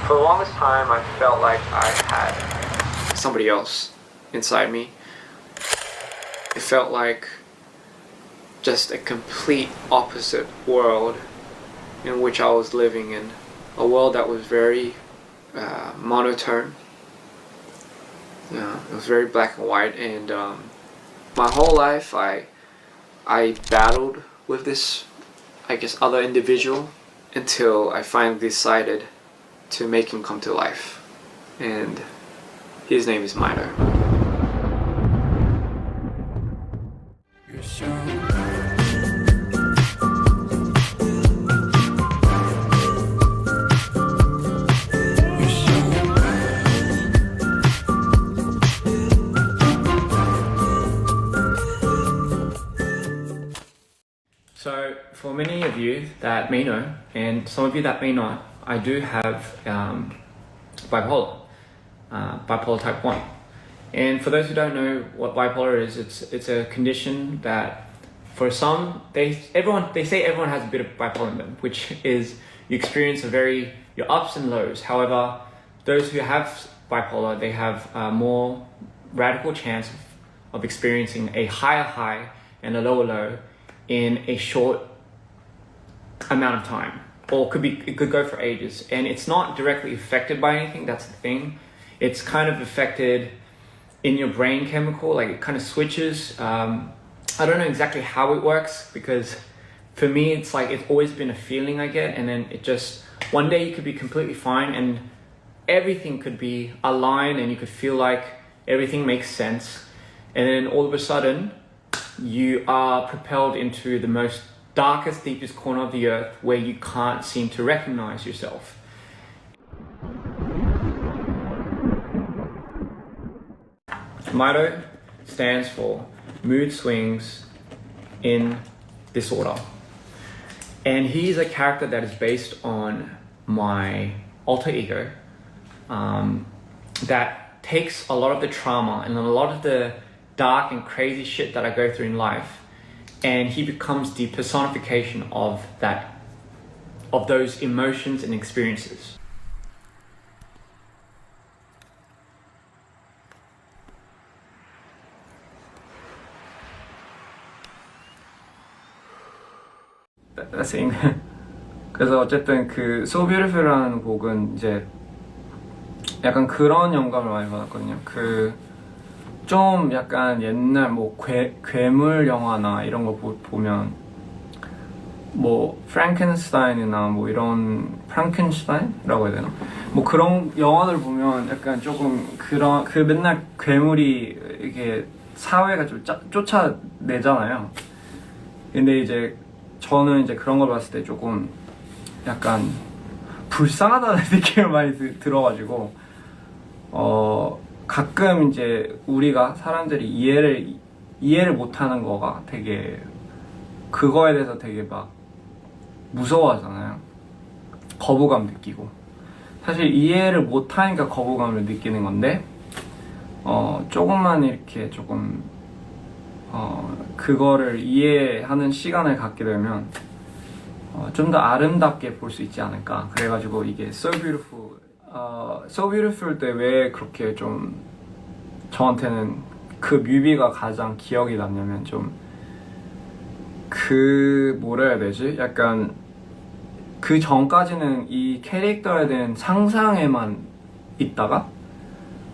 For the longest time, I felt like I had somebody else inside me. It felt like just a complete opposite world in which I was living in. A world that was very monotone. It was very black and white, and my whole life I battled with this, I guess, other individual until I finally decided to make him come to life, and his name is Mito. So, for many of you that may know, and some of you that may not, I do have bipolar type 1. And for those who don't know what bipolar is, it's a condition that for some, they say everyone has a bit of bipolar in them, which is you experience your ups and lows. However, those who have bipolar, they have a more radical chance of experiencing a higher high and a lower low in a short amount of time, or it could go for ages, and it's not directly affected by anything. That's the thing. It's kind of affected in your brain chemical, like it kind of switches. I don't know exactly how it works, because for me it's like it's always been a feeling I get, and then it just one day you could be completely fine and everything could be aligned and you could feel like everything makes sense, and then all of a sudden you are propelled into the most darkest, deepest corner of the earth where you can't seem to recognize yourself. Mito stands for mood swings in disorder. And he's a character that is based on my alter ego that takes a lot of the trauma and a lot of the dark and crazy shit that I go through in life, and he becomes the personification of those emotions and experiences. That's it. 그래서 어쨌든 그 So Beautiful라는 곡은 이제 약간 그런 영감을 많이 받았거든요. 좀 약간 옛날 뭐 괴물 영화나 이런 거 보면 뭐 프랑켄스타인이나 뭐 이런 프랑켄슈타인이라고 해야 되나? 뭐 그런 영화들 보면 약간 조금 그 맨날 괴물이 이게 사회가 좀 쫓아내잖아요. 근데 이제 저는 이제 그런 걸 봤을 때 조금 약간 불쌍하다는 느낌을 많이 들어가지고 가끔 이제 우리가 사람들이 이해를 못하는 거가 되게 그거에 대해서 되게 막 무서워하잖아요. 거부감 느끼고, 사실 이해를 못하니까 거부감을 느끼는 건데 조금만 이렇게 조금 그거를 이해하는 시간을 갖게 되면 좀 더 아름답게 볼 수 있지 않을까. 그래가지고 이게 So Beautiful So Beautiful 때 왜 그렇게 좀 저한테는 그 뮤비가 가장 기억이 남냐면 좀 뭐라 해야 되지? 약간 그 전까지는 이 캐릭터에 대한 상상에만 있다가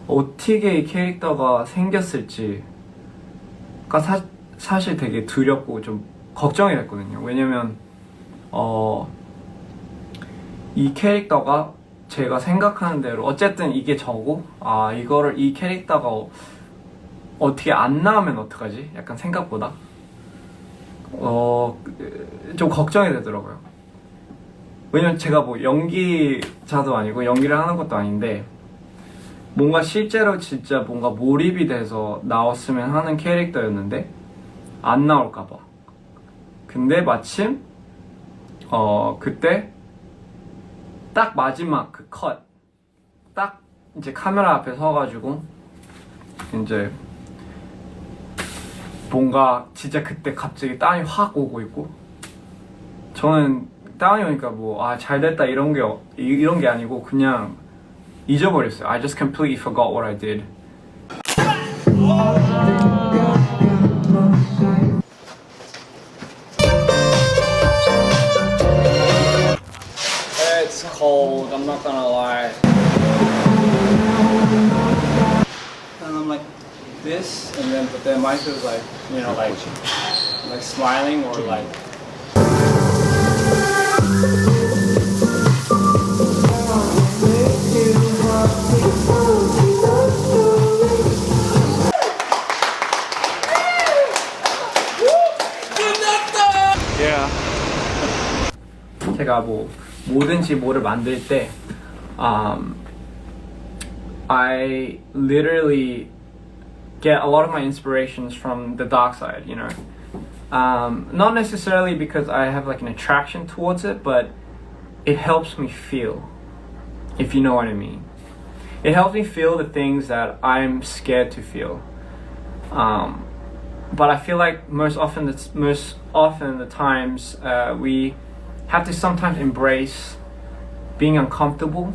어떻게 이 캐릭터가 생겼을지가 사실 되게 두렵고 좀 걱정이 됐거든요. 왜냐면 이 캐릭터가 제가 생각하는 대로 어쨌든 이게 저고 이 캐릭터가 어떻게 안 나오면 어떡하지? 약간 생각보다 좀 걱정이 되더라고요. 왜냐면 제가 뭐 연기자도 아니고 연기를 하는 것도 아닌데 뭔가 실제로 진짜 뭔가 몰입이 돼서 나왔으면 하는 캐릭터였는데 안 나올까봐. 근데 마침 그때 딱 마지막 그 컷, 딱 이제 카메라 앞에 서가지고 이제 뭔가 진짜 그때 갑자기 땀이 확 오고 있고, 저는 다운이 오니까 뭐 잘 됐다 이런 게 아니고 그냥 잊어버렸어요. I just completely forgot what I did. It's cold, I'm not gonna lie. And I'm like this, and then but then Mike was like, you know, like smiling or like. Yeah. 제가 뭐든지 뭐를 만들 때 I literally get a lot of my inspirations from the dark side, you know. Not necessarily because I have like an attraction towards it, but it helps me feel, if you know what I mean. It helps me feel the things that I'm scared to feel. But I feel like most often the times we have to sometimes embrace being uncomfortable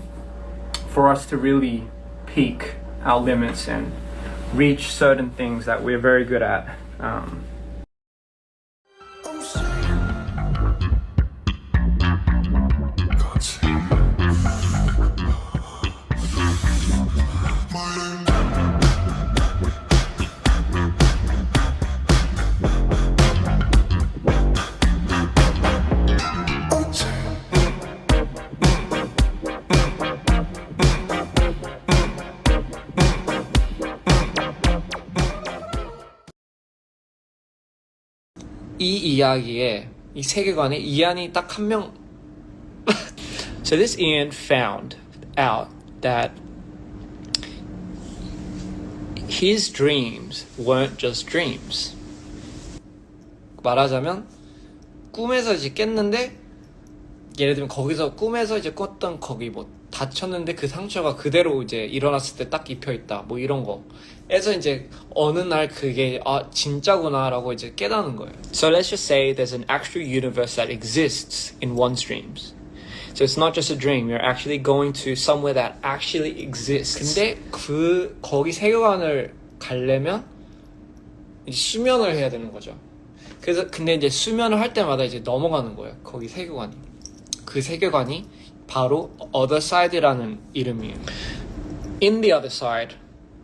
for us to really peak our limits and reach certain things that we're very good at. 이 이야기에 이 세계관에 이안이 딱 한 명. So this Ian found out that his dreams weren't just dreams. 말하자면 꿈에서 이제 깼는데 예를 들면 거기서 꿈에서 이제 꿨던 거기 뭐 다쳤는데 그 상처가 그대로 이제 일어났을 때 딱 입혀있다 뭐 이런 거에서 이제 어느 날 그게 진짜구나라고 이제 깨닫는 거예요. So let's just say there's an actual universe that exists in one's dreams. So it's not just a dream. You're actually going to somewhere that actually exists. 근데 거기 세계관을 가려면 이제 수면을 해야 되는 거죠. 그래서 근데 이제 수면을 할 때마다 이제 넘어가는 거예요. 거기 세계관이. 그 세계관이 바로 Other Side라는 이름이에요. In the other side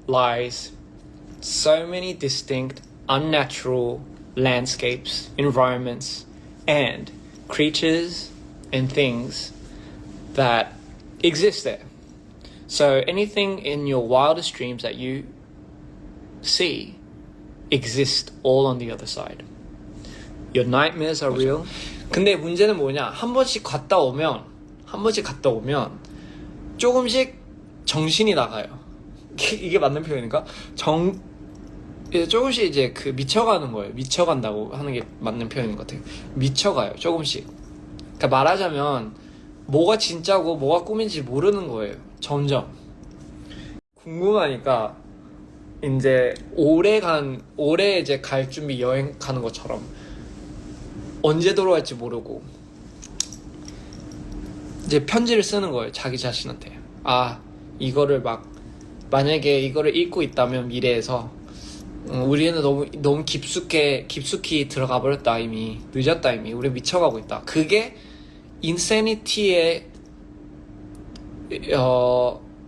lies so many distinct, unnatural landscapes, environments, and creatures and things that exist there. So anything in your wildest dreams that you see exist all on the other side. Your nightmares are real. 근데 문제는 뭐냐? 한 번씩 갔다 오면 조금씩 정신이 나가요. 이게 맞는 표현인가? 조금씩 이제 그 미쳐가는 거예요. 미쳐간다고 하는 게 맞는 표현인 것 같아요. 미쳐가요. 조금씩. 그러니까 말하자면 뭐가 진짜고 뭐가 꿈인지 모르는 거예요. 점점. 궁금하니까 이제 올해 이제 갈 준비 여행 가는 것처럼 언제 돌아갈지 모르고 이제 편지를 쓰는 거예요. 자기 자신한테. 이거를 만약에 이거를 읽고 있다면 미래에서 우리는 너무 깊숙이 들어가 버렸다. 이미 늦었다. 이미 우리 미쳐가고 있다. 그게 인세니티의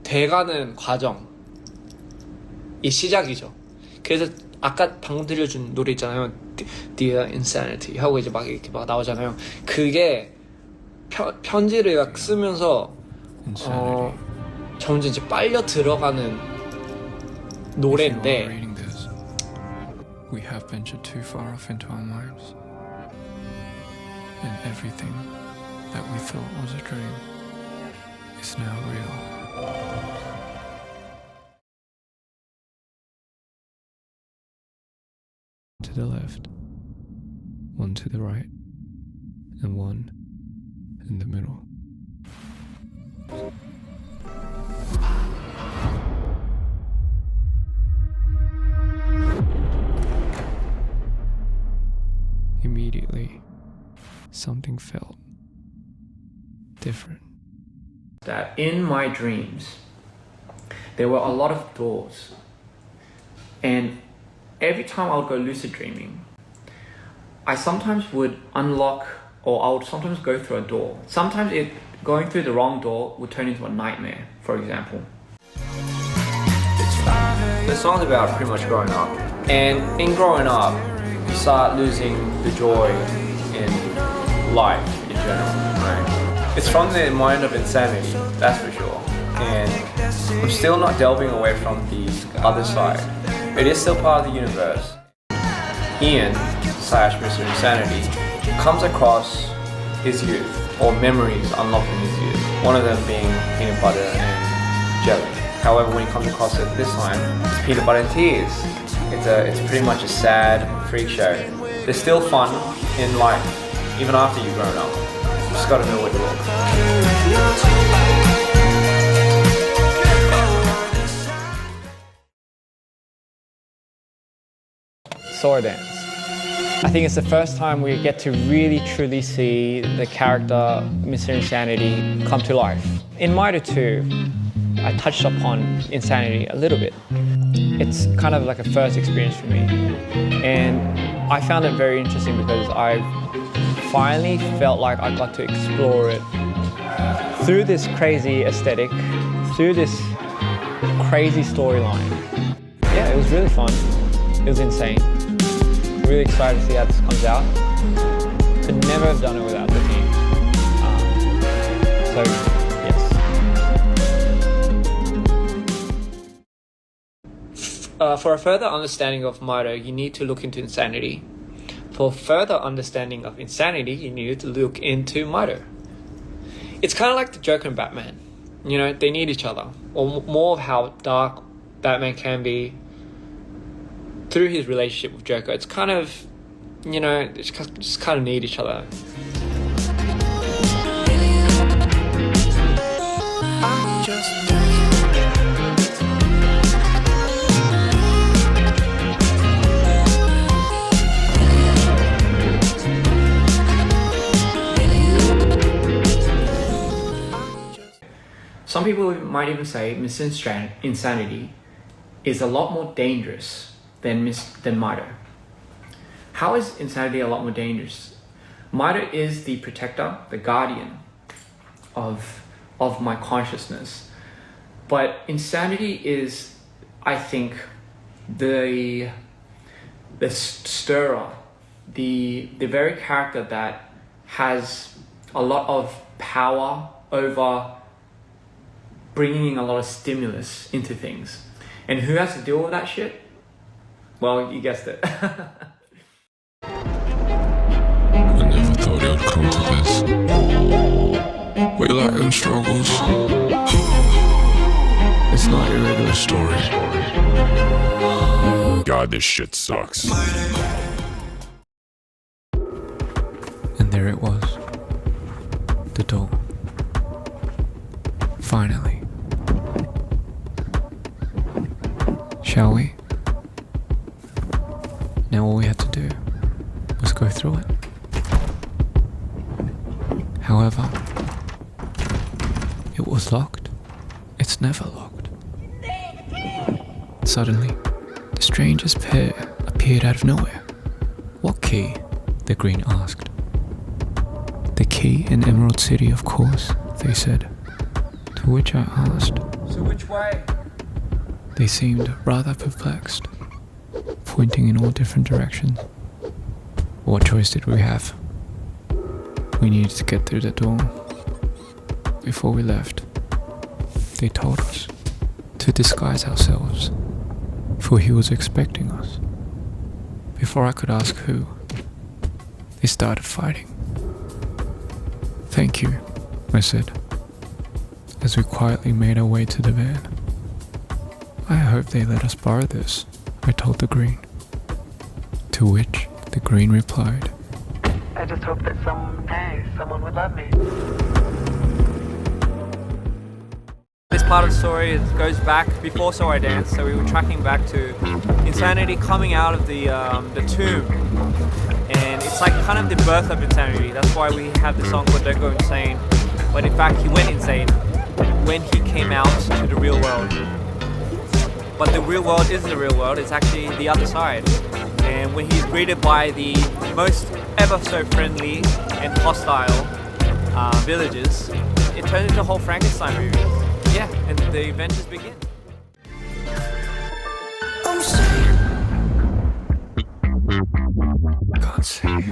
돼가는 과정이 시작이죠. 그래서 아까 방금 들려준 노래 있잖아요. Dear Insanity 하고 이제 이렇게 나오잖아요. 그게 편지를 막 쓰면서 점점 이제 빨려 들어가는 노래인데 We have ventured too far off into our minds, and everything that we thought was a dream is now real. To the left, one to the right, and one in the middle. Immediately, something felt different. That in my dreams, there were a lot of doors. And every time I would go lucid dreaming, I sometimes would unlock, or I would sometimes go through a door. Sometimes going through the wrong door would turn into a nightmare, for example. The song's about pretty much growing up. And in growing up, you start losing the joy in life in general, right? It's from the mind of insanity, that's for sure. And I'm still not delving away from the other side. It is still part of the universe. Ian / Mr. Insanity comes across his youth, or memories unlocking his youth. One of them being peanut butter and jelly. However, when he comes across it this time, it's peanut butter and tears. It's pretty much a sad freak show. There's still fun in life, even after you've grown up. You just gotta know what to look. Sword dance. I think it's the first time we get to really truly see the character Mr. Insanity come to life. In Mito 2, I touched upon Insanity a little bit. It's kind of like a first experience for me. And I found it very interesting because I finally felt like I got to explore it through this crazy aesthetic, through this crazy storyline. Yeah, it was really fun. It was insane. Really excited to see how this comes out. Could never have done it without the team. So, yes. For a further understanding of Mito, you need to look into Insanity. For further understanding of Insanity, you need to look into Mito. It's kind of like the Joker and Batman. You know, they need each other. Or more of how dark Batman can be through his relationship with Joker. It's kind of, you know, just kind of need each other. Some people might even say Mr. Insanity is a lot more dangerous than Mito. How is Insanity a lot more dangerous? Mito is the protector, the guardian of my consciousness. But Insanity is, I think, the stirrer, the very character that has a lot of power over bringing a lot of stimulus into things. And who has to deal with that shit? Well, you guessed it. I never thought it would come to this. We like them struggles. It's not your regular story. God, this shit sucks. And there it was. The door. Finally. Shall we? Now all we had to do was go through it. However, it was locked. It's never locked. Suddenly, the strangest pair appeared out of nowhere. What key? The green asked. The key in Emerald City, of course, they said. To which I asked. So which way? They seemed rather perplexed, pointing in all different directions. What choice did we have? We needed to get through the door. Before we left, they told us to disguise ourselves, for he was expecting us. Before I could ask who, they started fighting. Thank you, I said, as we quietly made our way to the van. I hope they let us borrow this, I told the green. To which the green replied, I just hope that someday someone would love me. This part of the story goes back before Sorry Dance, so we were tracking back to Insanity coming out of the tomb. And it's like kind of the birth of Insanity. That's why we have the song called Don't Go Insane. but in fact he went insane when he came out to the real world. But the real world isn't the real world, it's actually the other side. And when he's greeted by the most ever so friendly and hostile villagers, it turns into a whole Frankenstein movie. Yeah, and the adventures begin. Can't see.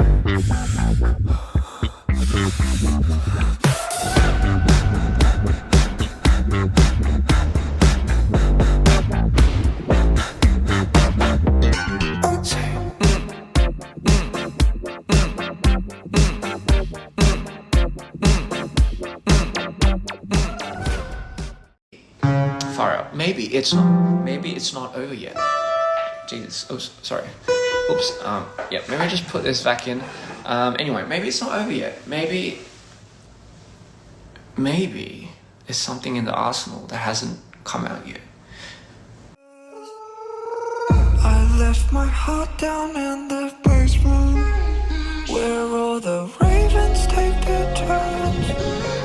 Far out. Maybe it's not over yet. Jesus. Oh, sorry. Oops. Yeah. Maybe I just put this back in. Anyway, maybe it's not over yet. Maybe there's something in the arsenal that hasn't come out yet. I left my heart down in the basement, where all the ravens take their turns,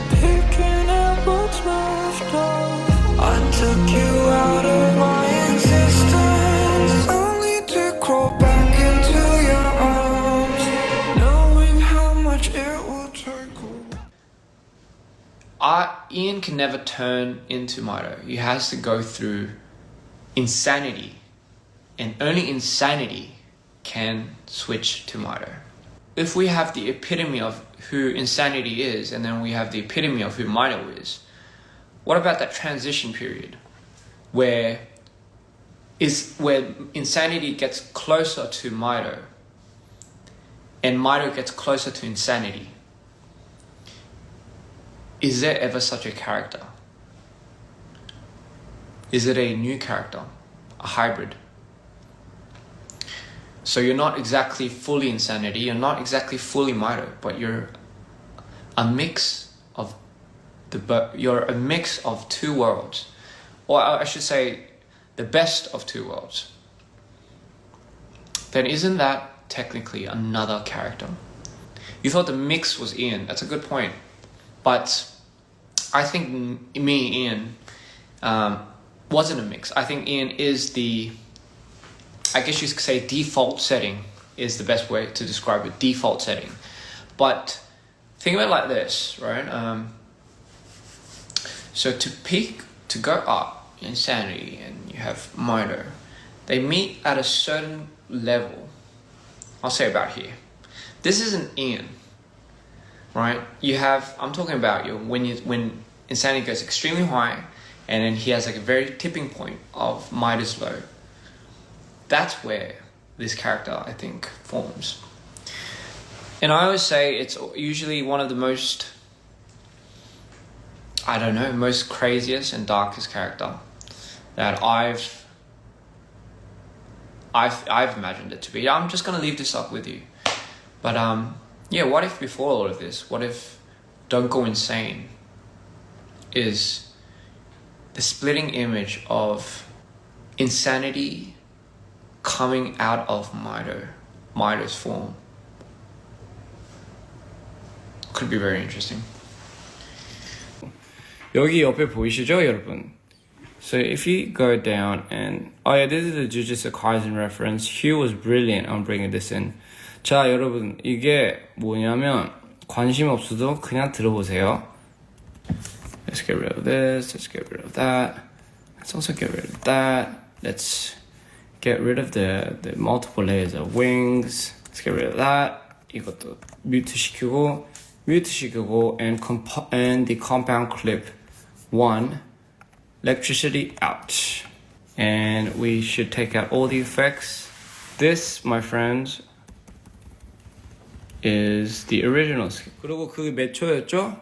picking at what's left of. I took you out of my existence, only to crawl back into your arms, knowing how much it will take. Ian can never turn into Mito. He has to go through insanity, and only insanity can switch to Mito. If we have the epitome of who insanity is, and then we have the epitome of who Mito is, what about that transition period where insanity gets closer to Mito and Mito gets closer to insanity? Is there ever such a character? Is it a new character? A hybrid? So you're not exactly fully insanity, you're not exactly fully Mito, but you're a mix of two worlds. Or I should say, the best of two worlds. Then isn't that technically another character? You thought the mix was Ian, that's a good point. But I think Ian, wasn't a mix. I think Ian is I guess you could say default setting is the best way to describe it, default setting. But think of it like this, right? So to go up, insanity, and you have Mito, they meet at a certain level. I'll say about here. This isn't Ian, right? I'm talking about when insanity goes extremely high, and then he has like a very tipping point of Mito's low. That's where this character, I think, forms. And I always say it's usually one of the most, most craziest and darkest character that I've imagined it to be. I'm just gonna leave this up with you. But what if before all of this, what if Don't Go Insane is the splitting image of insanity coming out of Mito's form? Could be very interesting. 여기 옆에 보이시죠, 여러분? So if you go down and this is the Jujutsu Kaisen reference. Hugh was brilliant on bringing this in. 자, 여러분, 이게 뭐냐면 관심 없어도 그냥 들어보세요. Let's get rid of this. Let's get rid of that. Let's also get rid of that. Let's get rid of the multiple layers of wings. Let's get rid of that. 이것도 뮤트 시키고 and the compound clip 1, electricity out. And we should take out all the effects. This, my friends, is the original skip. 그리고 그게 몇 초였죠?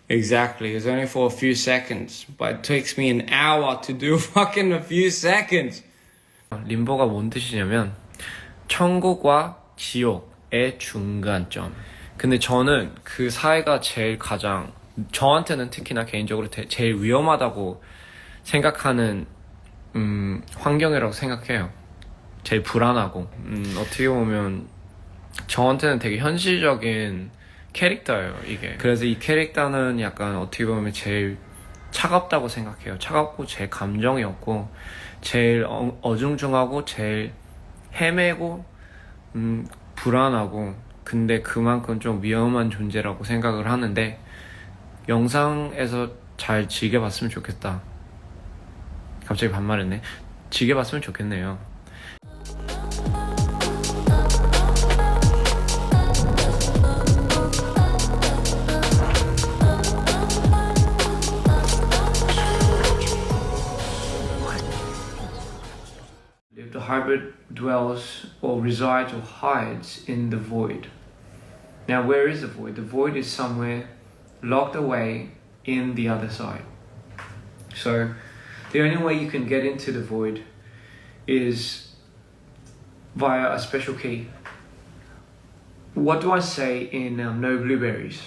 Exactly, it's only for a few seconds, but it takes me an hour to do fucking a few seconds. 림보가 뭔 뜻이냐면 천국과 지옥의 중간점. 근데 저는 그 사이가 저한테는 특히나 개인적으로 제일 위험하다고 생각하는 환경이라고 생각해요. 제일 불안하고 어떻게 보면 저한테는 되게 현실적인 캐릭터예요, 이게. 그래서 이 캐릭터는 약간 어떻게 보면 제일 차갑다고 생각해요. 차갑고 제일 감정이 없고 제일 어중중하고 제일 헤매고 불안하고, 근데 그만큼 좀 위험한 존재라고 생각을 하는데 영상에서 잘 즐겨봤으면 좋겠다. 갑자기 반말했네. 즐겨봤으면 좋겠네요. If the hybrid dwells or resides or hides in the void. Now, where is the void? The void is somewhere locked away in the other side. So, the only way you can get into the void is via a special key. What do I say in No Blueberries?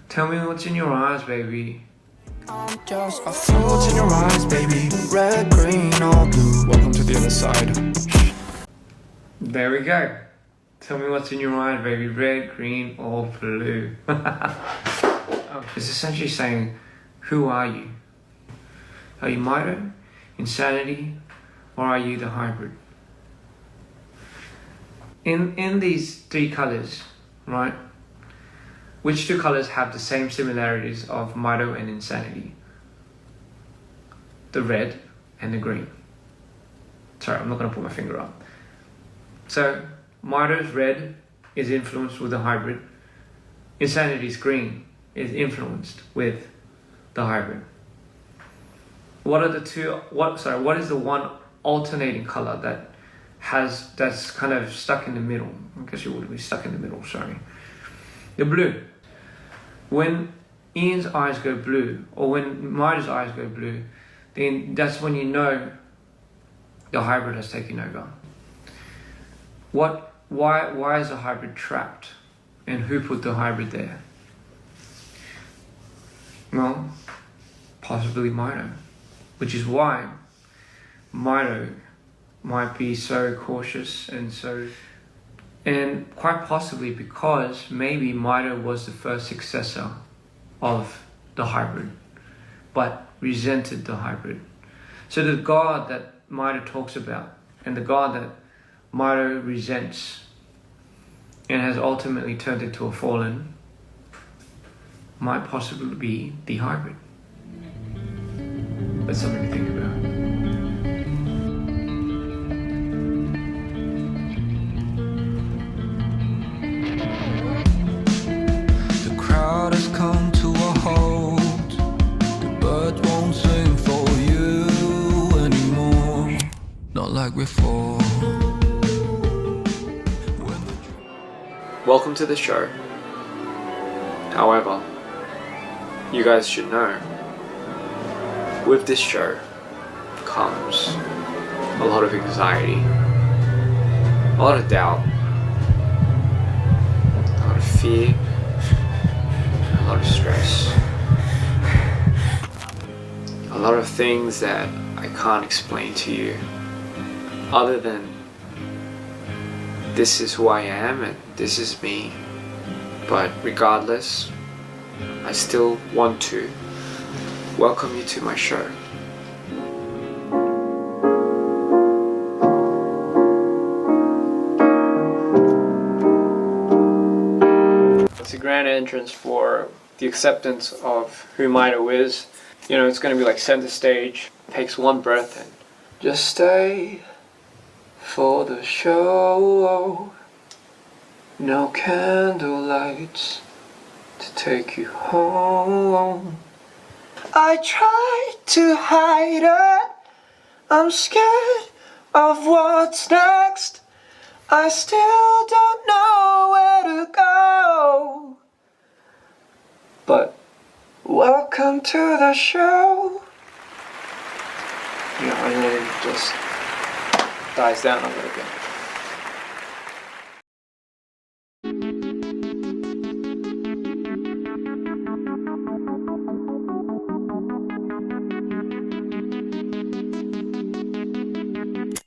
Tell me what's in your eyes, baby. I'm just a float in your eyes, baby. Red, green, or blue. Welcome to the other side. There we go. Tell me what's in your eyes, baby. Red, green, or blue. It's essentially saying, who are you? Are you Mito, Insanity, or are you the hybrid? In these three colors, right? Which two colors have the same similarities of Mito and Insanity? The red and the green. Sorry, I'm not going to put my finger up. So, Mito's red is influenced with the hybrid. Insanity's green is influenced with the hybrid. What are the two? What is the one alternating color that's kind of stuck in the middle? I guess it would be stuck in the middle. Sorry, the blue. When Ian's eyes go blue, or when Mito's eyes go blue, then that's when you know the hybrid has taken over. Why is the hybrid trapped? And who put the hybrid there? Well, possibly Mito. Which is why Mito might be so cautious and quite possibly because maybe Mito was the first successor of the hybrid, but resented the hybrid. So the God that Mito talks about and the God that Mito resents and has ultimately turned into a fallen might possibly be the hybrid. That's something to think about. The crowd has come to a halt. The birds won't sing for you anymore. Not like before. Welcome to the show. However, you guys should know, with this show comes a lot of anxiety, a lot of doubt, a lot of fear, a lot of stress, a lot of things that I can't explain to you other than this is who I am and this is me. But regardless, I still want to welcome you to my show. It's a grand entrance for the acceptance of who Mito is. You know, it's going to be like center stage. Takes one breath and just stay for the show. No candlelights to take you home. I tried to hide it. I'm scared of what's next. I still don't know where to go. But welcome to the show. Yeah, and then it just dies down a little bit.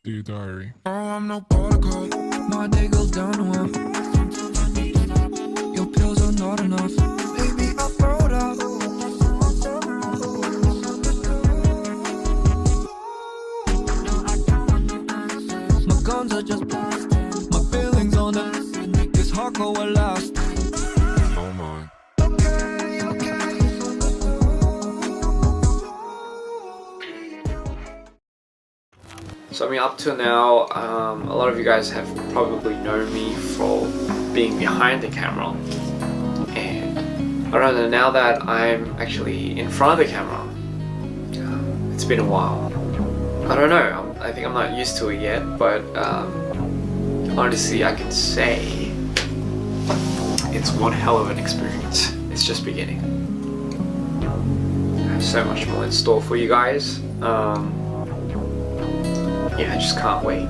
Dear diary. Oh, I'm no protocol. My day goes down to one. Your pill times are just past tense. My feelings on it make this heart go elastic. Oh my. So I mean, up till now, a lot of you guys have probably known me for being behind the camera, and I don't know, now that I'm actually in front of the camera, it's been a while. I don't know, I think I'm not used to it yet, but honestly, I can say it's one hell of an experience. It's just beginning. I have so much more in store for you guys. Yeah, I just can't wait.